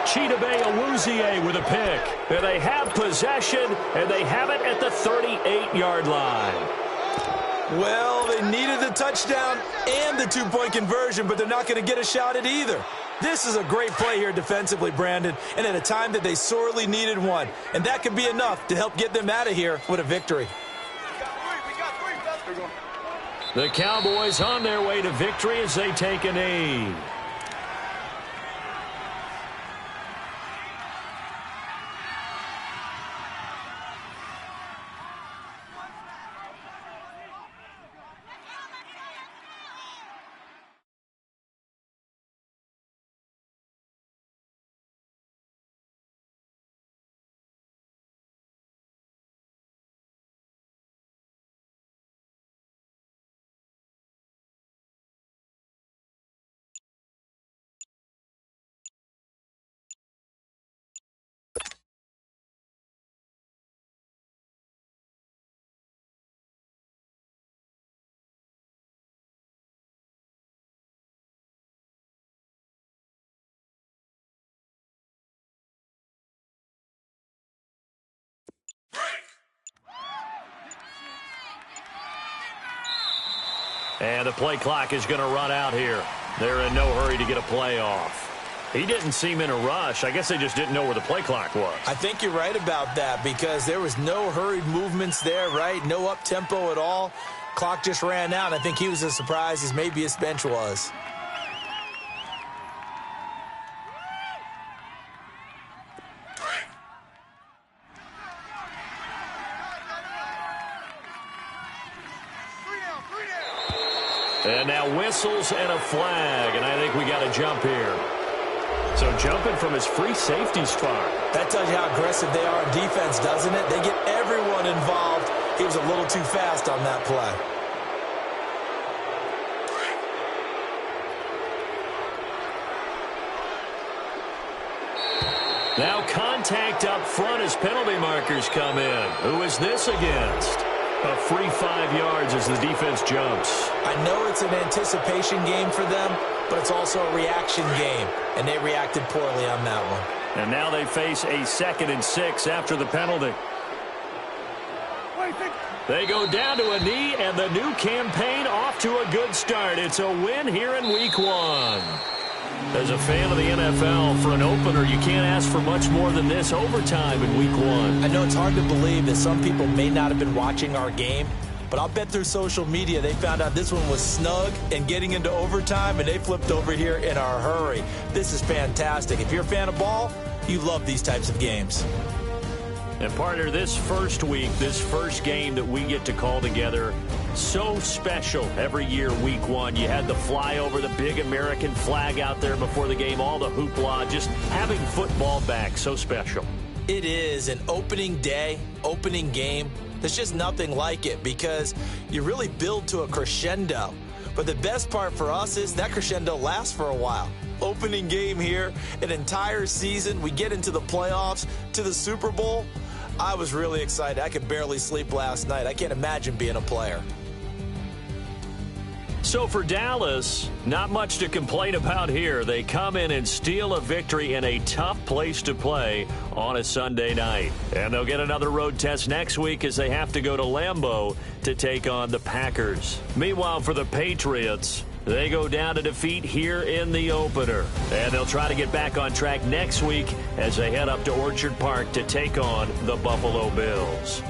Chidobe Awuzie with a pick. And they have possession, and they have it at the 38-yard line. Well, they needed the touchdown and the two-point conversion, but they're not going to get a shot at either. This is a great play here defensively, Brandon, and at a time that they sorely needed one. And that could be enough to help get them out of here with a victory. The Cowboys on their way to victory as they take a knee. And the play clock is going to run out here. They're in no hurry to get a play off. He didn't seem in a rush. I guess they just didn't know where the play clock was. I think you're right about that because there was no hurried movements there, right? No up-tempo at all. Clock just ran out. I think he was as surprised as maybe his bench was. And now whistles and a flag, and I think we got a jump here. So jumping from his free safety spot. That tells you how aggressive they are on defense, doesn't it? They get everyone involved. He was a little too fast on that play. Now contact up front as penalty markers come in. Who is this against? A free 5 yards as the defense jumps. I know it's an anticipation game for them, but it's also a reaction game, and they reacted poorly on that one. And now they face a 2nd and 6 after the penalty. They go down to a knee, and the new campaign off to a good start. It's a win here in Week 1. As a fan of the NFL, for an opener, you can't ask for much more than this overtime in Week 1. I know it's hard to believe that some people may not have been watching our game, but I'll bet through social media they found out this one was snug and getting into overtime, and they flipped over here in a hurry. This is fantastic. If you're a fan of ball, you love these types of games. And partner, this first week, this first game that we get to call together, so special every year, Week 1. You had the flyover, the big American flag out there before the game, all the hoopla, just having football back, so special. It is an opening day, opening game. There's just nothing like it because you really build to a crescendo. But the best part for us is that crescendo lasts for a while. Opening game here, an entire season. We get into the playoffs, to the Super Bowl. I was really excited. I could barely sleep last night. I can't imagine being a player. So for Dallas, not much to complain about here. They come in and steal a victory in a tough place to play on a Sunday night. And they'll get another road test next week as they have to go to Lambeau to take on the Packers. Meanwhile, for the Patriots, they go down to defeat here in the opener. And they'll try to get back on track next week as they head up to Orchard Park to take on the Buffalo Bills.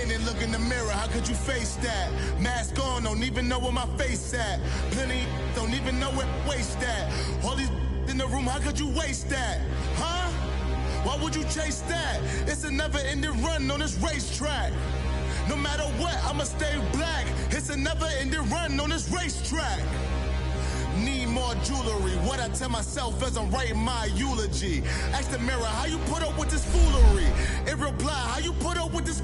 Painted, look in the mirror, how could you face that? Mask on, don't even know where my face at. Plenty, don't even know where waist at. All these in the room, how could you waste that? Huh? Why would you chase that? It's a never-ending run on this racetrack. No matter what, I'ma stay black. It's a never-ending run on this racetrack. Need more jewelry. What I tell myself as I'm writing my eulogy. Ask the mirror, how you put up with this foolery? In reply, how you put up with this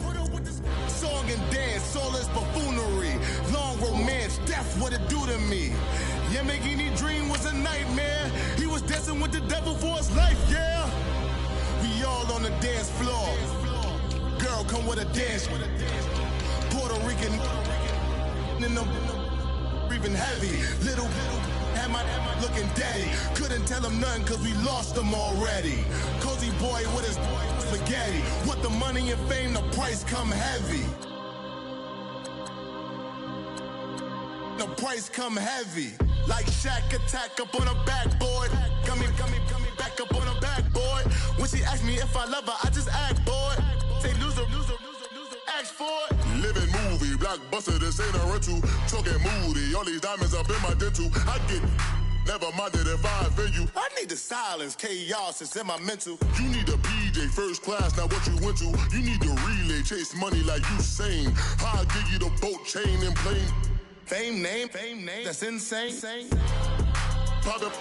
song and dance, all this buffoonery. Long romance, death, what it do to me? Yamagini dream was a nightmare. He was dancing with the devil for his life, yeah. We all on the dance floor. Girl, come with a dance. Puerto Rican in the breathing heavy. Little had my looking daddy. Couldn't tell him nothing cause we lost him already. Cozy boy with his spaghetti. With the money and fame, the price come heavy. The price come heavy. Like Shaq attack up on a backboard. Coming back up on a backboard. When she asked me if I love her, I just act bored. Say loser, ask for it. Living movie, blockbuster, this ain't a rental. Talking moody, all these diamonds up in my dental. I get never minded if I offend you. I need the silence, chaos, it's in my mental. You need a PJ, first class, not what you went to. You need the relay, chase money like you sane. I'll give you the boat, chain, and plane. Fame name, that's insane. Pop up.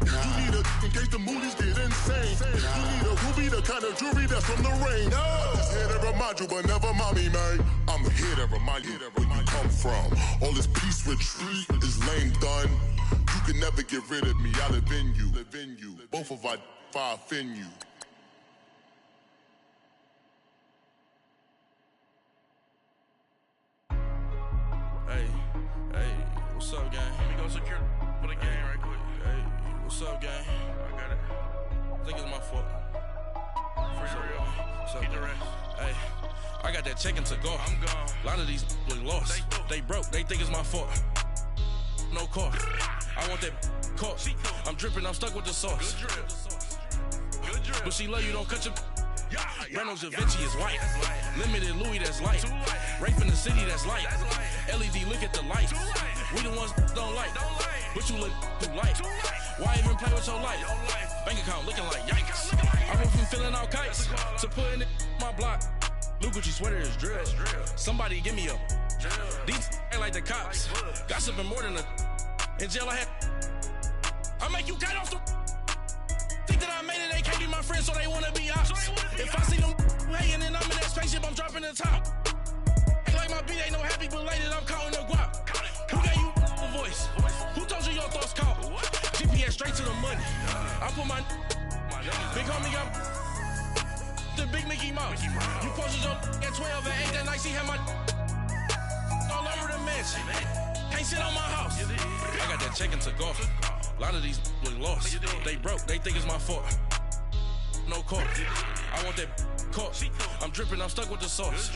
You need a, in case the movies get insane. You need a ruby, the kind of jewelry that's from the rain. I'm just here to remind you, but never mommy, man. I'm here to remind you where you come from. All this peace retreat is lame done. You can never get rid of me, I live in you. Both of our offend you. Hey, what's up, gang? Let me go secure for the game right quick. Hey, what's up, gang? I got it. I think it's my fault. For real. What's up, keep the rest. Hey, I got that chicken to go. I'm gone. A lot of these look lost. They broke. They think it's my fault. No car. I want that caught. I'm dripping. I'm stuck with the sauce. Good drip. But she love you. Don't cut your. Reynolds Da Vinci is white. Limited Louis, that's light. Rape in the city, that's light. LED, look at the light. We the ones don't like. But you look too light. Why even play with your life? Bank account looking like yikes. I went from filling out kites to putting it in my block. Blue Gucci sweater is drill. Somebody give me a. These ain't like the cops. Gossiping more than a. In jail I had. I make you cut off the. Think that I made it, they can't be my friends, so they wanna be ops. If I see them hating and I'm in that spaceship, I'm dropping the top. Ain't like my beat, ain't no happy belated, I'm counting the guap. Who gave you a voice? Who told you your thoughts count? GPS straight to the money. I put my big homie got the big Mickey Mouse. You posted your at 12 and 8 that night, she had my all over the mansion. Can't sit on my house. I got that chicken to go. A lot of these look lost. They broke, they think it's my fault. No car. I want that caught. I'm dripping, I'm stuck with the sauce.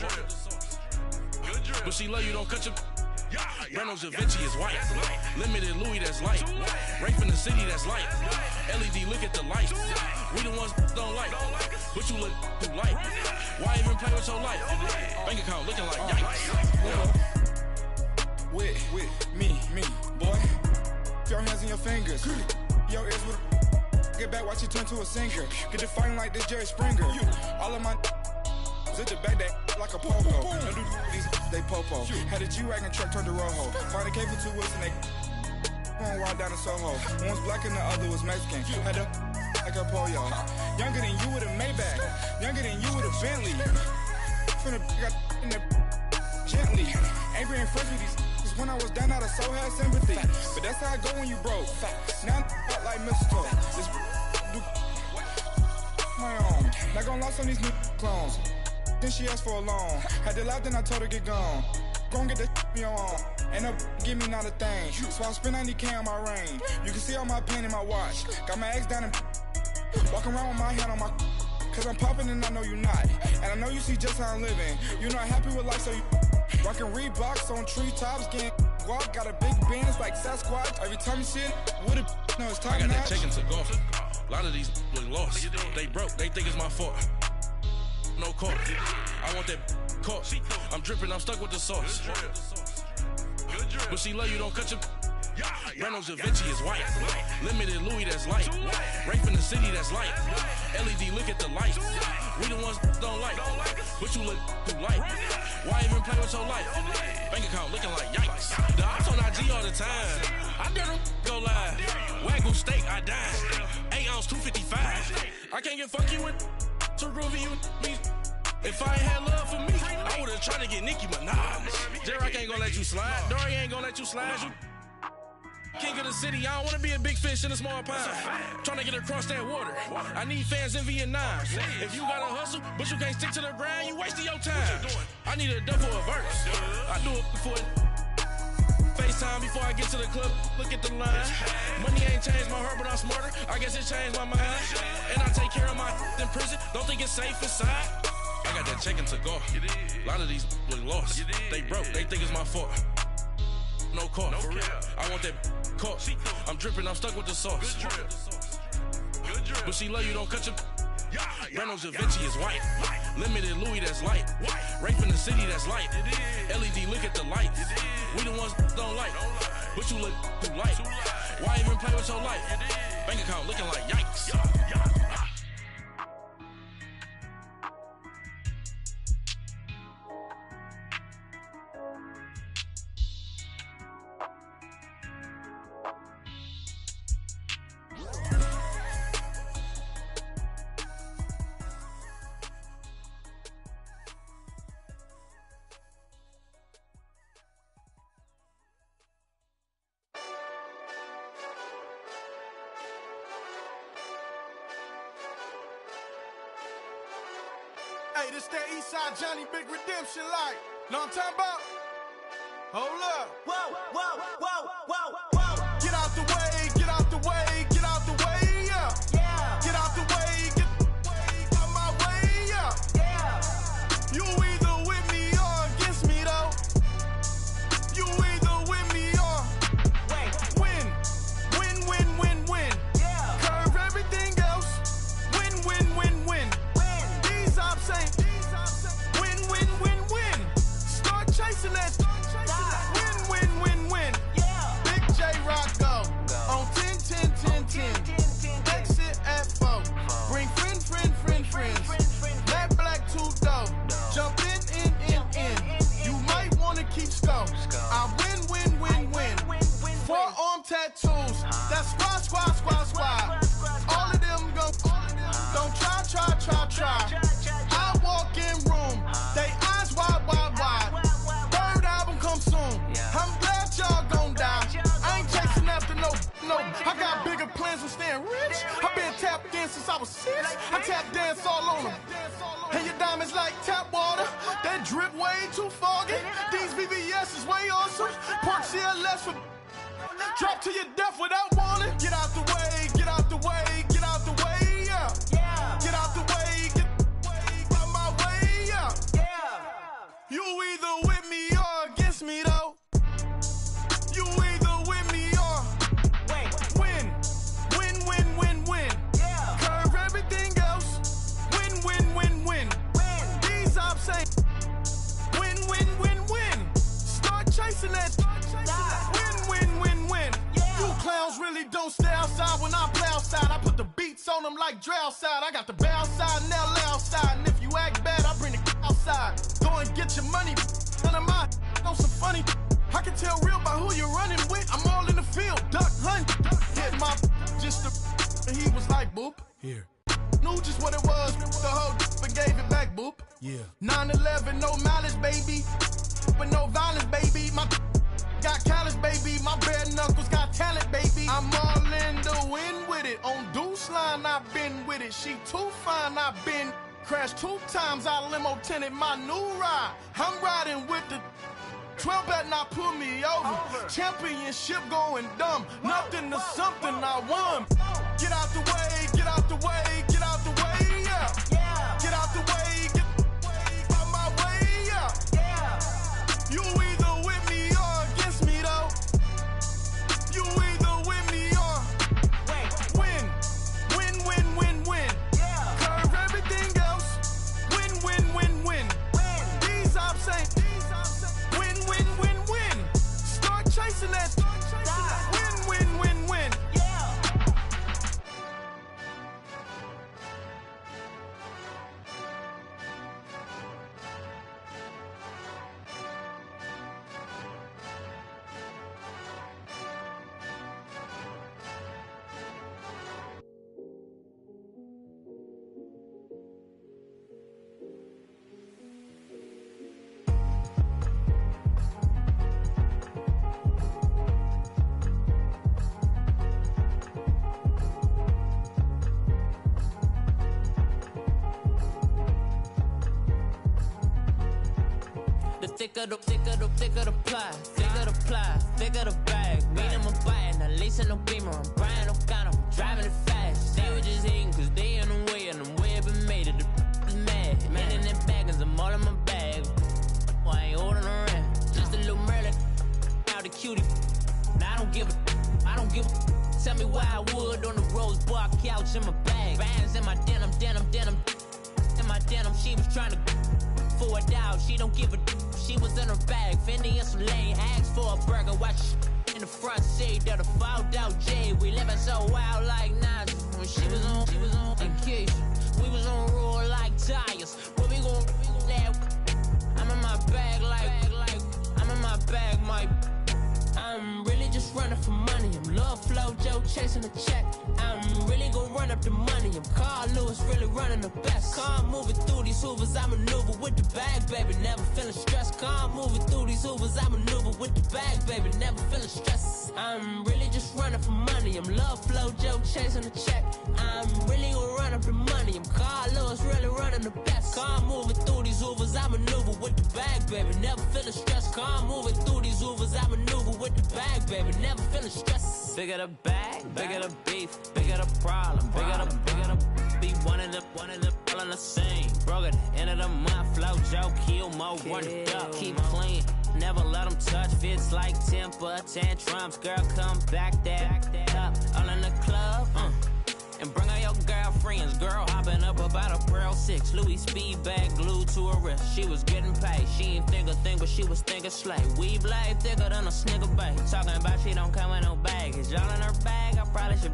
But she love you, don't cut your. Reynolds Da Vinci is white. Limited Louis, that's light. Rape in the city, that's light. LED, look at the light. We the ones don't like. But you look too light. Why even play with your life? Bank account looking like yikes. With me, boy. Your hands in your fingers. Your ears with get back, watch you turn to a singer. Get to fighting like this Jerry Springer. All of my zip the back that like a popo. Don't do these they popo. Had a G-Wagon truck turned to Rojo. Find a cave for 2 weeks and they going wild down in Soho. One was black and the other was Mexican. Had a like a pollo. Younger than you with a Maybach. Younger than you with a Bentley. From the got in the gently. Ain't being friends with these. When I was down, I so had sympathy. But that's how I go when you broke. Now I'm like mistletoe. This do my own. Not gonna lost on these new clones. Then she asked for a loan. Had to laugh, then I told her get gone. Gon' get that me on. Ain't no give me not a thing. So I spend 90K on my range. You can see all my pain in my watch. Got my ex down and walking around with my hand on my. Cause I'm popping and I know you not. And I know you see just how I'm living. You're not happy with life, so you. Rockin' Reeboks on treetops, getting walk, got a big Benz like Sasquatch. Every time you see it, with it, no, it's time. I got that chicken to go. A lot of these look lost. They broke, they think it's my fault. no court. I want that court. I'm dripping, I'm stuck with the sauce. But she love you, don't cut your. Reynolds Da Vinci is white. Limited Louis, that's light. Rape in the city, that's light. LED, look at the light. We the ones don't like. But you look too light. Why even play with your life? Bank account looking like yikes. The ops on IG all the time. I dare them go live. Wagyu steak, I dine. 8 ounce, 255. I can't get funky with too groovy you me. If I ain't had love for me, I would've tried to get Nicki Minaj. J-Rock ain't gonna let you slide. Dory ain't gonna let you slide. You king of the city, I don't wanna be a big fish in a small pond. Tryna get across that water. I need fans in Vietnam. If you gotta hustle, but you can't stick to the grind, you wasting your time. I need a dub for a verse. I do it before FaceTime before I get to the club. Look at the line. Money ain't changed my heart, but I'm smarter. I guess it changed my mind. And I take care of my in prison. Don't think it's safe inside. I got that check-in to go. A lot of these look lost. They broke, they think it's my fault. No court, for real. I want that court. I'm dripping, I'm stuck with the sauce. But she love you, don't cut your. Reynolds Da Vinci is white. Limited Louis, that's light. Rape in the city, that's light. LED, look at the lights. We the ones don't like. But you look too light. Why even play with your life? Bank account looking like yikes. Hey, this that Eastside Johnny Big Redemption like. Know what I'm talking about? Hold up. Whoa, whoa, whoa, whoa, whoa. Get out the way, get out the way, get out the way, yeah. Yeah. Get out the way, get out my way, yeah. Yeah. You either with me or against me, though. You either with me or win. Win, win, win, win. Yeah. Curve everything else. Win, win, win, win. These ops ain't win, win, win, win. Start chasing that. Win, win, win, win. Yeah. Big J Rock go on 10, 10, 10, 10. Exit at 4. Bring friends. Black, 2 dough. Jump in. You might wanna keep score. I win. Forearm tattoos. That's squad. All of them go. Don't try. I walk in room. They eyes wide. Third album come soon. I'm glad y'all gon' die. I ain't chasing after no. I got bigger plans than staying rich. I been tapped in since I was 6. I tap dance all on them. And your diamonds like tap water. That drip way too foggy. These VVS is way awesome. Pork CLS for drop to your death without warning. Get out the way, get out the way, get out the way, yeah. Yeah. Get out the way, get out my way, yeah. Yeah. You either with me or against me, though. You either with me or win. Win. Yeah. Curve everything else. Win. These ops ain't win. Start chasing that. Win. Yeah. You clowns really don't stay outside when I play outside. I put the beats on them like Dre outside. I got the bow side and LA outside. And if you act bad, I bring the outside. Go and get your money. None of my on some funny. I can tell real by who you're running with. I'm all in the field, duck hunt. Hit my just and he was like, boop. Here. Knew just what it was. The whole but gave it back, boop. Yeah. 9/11, no malice, baby. But no violence, baby. My got callous, baby. My bare knuckles got talent, baby. I'm all in the wind with it. On Deuce line, I've been with it. She too fine, I've been crashed 2 times. I limo tinted my new ride. I'm riding with the 12 better not pull me over. Championship going dumb. Nothing to something I won. Get out the way, get out the way, get out the way, yeah. Yeah. Get out the way, get out my way, yeah. Yeah. You either with me or against me, though. You either with me or win. Yeah. Curve everything else. Win. thicker the ply, thicker the ply, thicker the bag. Mean I'm a buyer, now leasing no beamer. I'm buying no gun, I'm driving it fast. They were just hating cause they in the way, and the way I've been made it, the is mad. Man in them baggins, I'm all in my bag. Well, I ain't holding around, just a little Merlin, out the cutie. Now I don't give a. Tell me why I would on the rose bar couch in my bag. Bands in my denim. In my denim, she was trying to for a doubt. She don't give a. She was in her bag. Fendi and some lane hags for a burger. Watch in the front seat of the fouled out J. We living so wild like Nas. When she was on vacation. We was on roll like tires. What we gon' let? I'm in my bag like I'm in my bag, my. I'm really just running for money. I'm Love Flow Joe chasing the check. I'm really gon' run up the money. I'm Carl Lewis, really running the best. Calm moving through these hoovers, I maneuver with the bag, baby. Never feeling stressed. Calm moving through these hoovers, I maneuver with the bag, baby. Never feeling stressed. I'm really just running for money. I'm Love Flow Joe chasing the check. I'm really gon' run up the money. I'm Carl Lewis, really running the best. Calm moving through these hoovers, I maneuver with the bag, baby. Never feeling stressed. Calm moving through these hoovers, I maneuver with the bag, baby. Never feeling stressed. Bigger the bag, bigger the beef, bigger the problem, bigger the be one of the all in the same. Broke at the end of the month, Flow Joe, kill more, run it up, keep clean. Never let them touch, fits like temper tantrums. Girl, come back that up, all in the club, and bring all your girlfriends. Girl hopping up about a Pearl 6 Louis speed bag glued to her wrist. She was getting paid, she ain't think a thing, but she was thinking slay. We blade thicker than a snicker bag. Talking about she don't come with no baggage. Y'all in her bag, I probably should.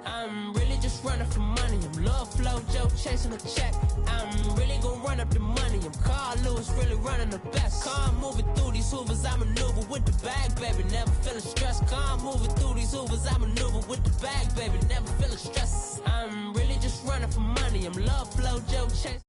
I'm really just running for money. I'm Love Flow Joe chasing the check. I'm really gon' run up the money. I'm Carl Lewis, really running the best. Calm moving through these hoovers, I maneuver with the bag, baby. Never feeling stressed. Calm moving through these hoovers, I maneuver with the bag, baby. Never feeling stressed. I'm really just running for money. I'm Love Flow Joe chasing.